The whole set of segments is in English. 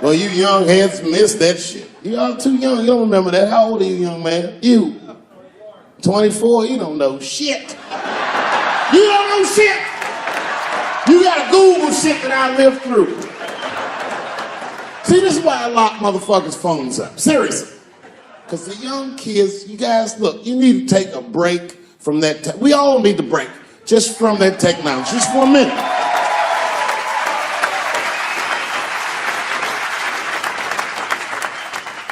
Well, you young heads missed that shit. You all too young. You don't remember that. How old are you, young man? You. 24. You don't know shit. You don't know shit. You gotta Google shit that I lived through. See, this is why I lock motherfuckers' phones up. Seriously. Because the young kids, you guys, look, you need to take a break from that. We all need to break just from that technology, just for a minute.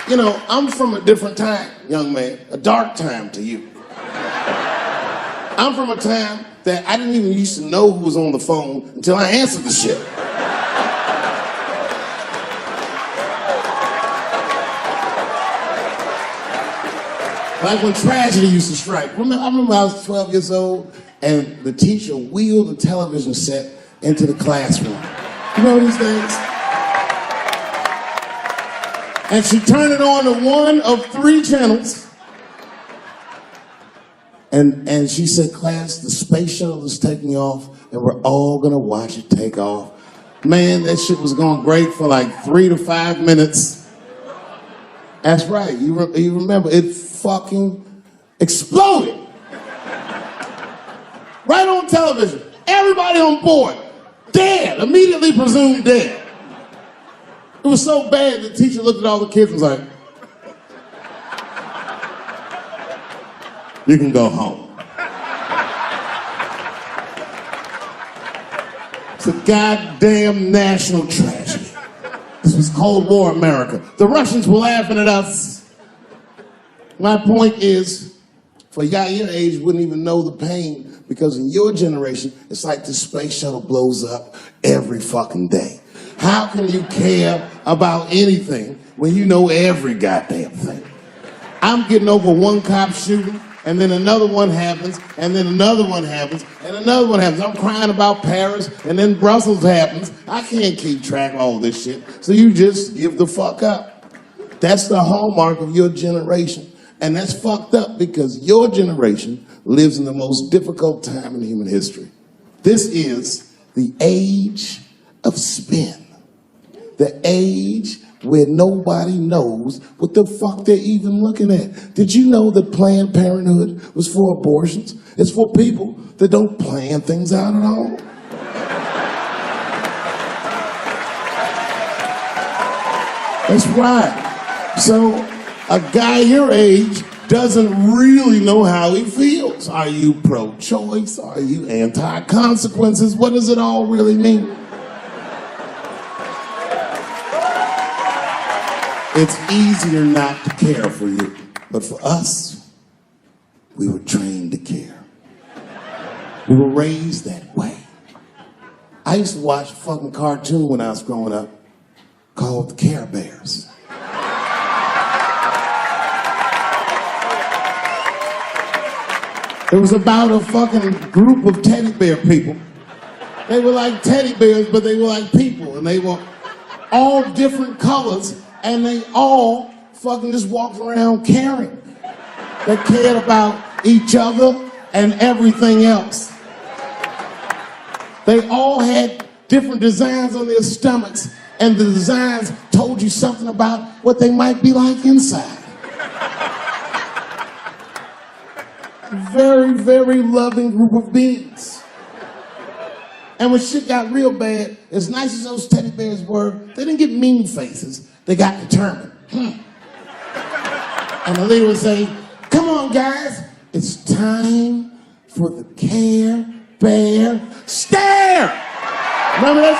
You know, I'm from a different time, young man, a dark time to you. I'm from a time that I didn't even used to know who was on the phone until I answered the shit. Like when tragedy used to strike. I remember I was 12 years old and the teacher wheeled the television set into the classroom. You know these things? And she turned it on to one of 3 channels. And she said, class, the space shuttle is taking off and we're all gonna watch it take off. Man, that shit was going great for like 3 to 5 minutes. That's right, you remember, it fucking exploded. Right on television. Everybody on board. Dead. Immediately presumed dead. It was so bad the teacher looked at all the kids and was like, you can go home. It's a goddamn national tragedy. This was Cold War America. The Russians were laughing at us. My point is, for y'all your age wouldn't even know the pain because in your generation, it's like the space shuttle blows up every fucking day. How can you care about anything when you know every goddamn thing? I'm getting over one cop shooting, and then another one happens, and then another one happens, and another one happens. I'm crying about Paris, and then Brussels happens. I can't keep track of all this shit, so you just give the fuck up. That's the hallmark of your generation. And that's fucked up because your generation lives in the most difficult time in human history. This is the age of spin. The age where nobody knows what the fuck they're even looking at. Did you know that Planned Parenthood was for abortions? It's for people that don't plan things out at all. That's right. So a guy your age doesn't really know how he feels. Are you pro-choice? Are you anti-consequences? What does it all really mean? It's easier not to care for you. But for us, we were trained to care. We were raised that way. I used to watch a fucking cartoon when I was growing up called the Care Bears. It was about a fucking group of teddy bear people. They were like teddy bears, but they were like people. And they were all different colors, and they all fucking just walked around caring. They cared about each other and everything else. They all had different designs on their stomachs, and the designs told you something about what they might be like inside. Very, very loving group of beings. And when shit got real bad, as nice as those teddy bears were, they didn't get mean faces, they got determined. And the leader would say, come on guys, it's time for the Care Bear Stare. Remember that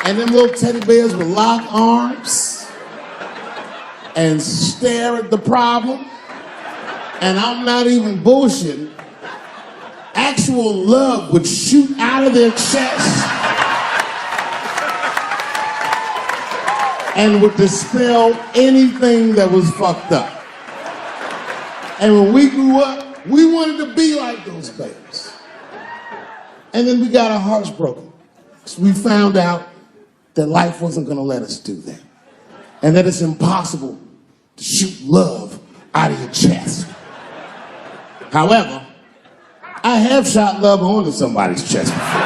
shit? And them little teddy bears would lock arms and stare at the problem. And I'm not even bullshitting. Actual love would shoot out of their chest and would dispel anything that was fucked up. And when we grew up, we wanted to be like those bears. And then we got our hearts broken. So we found out that life wasn't gonna let us do that. And that it's impossible to shoot love out of your chest. However, I have shot love onto somebody's chest before.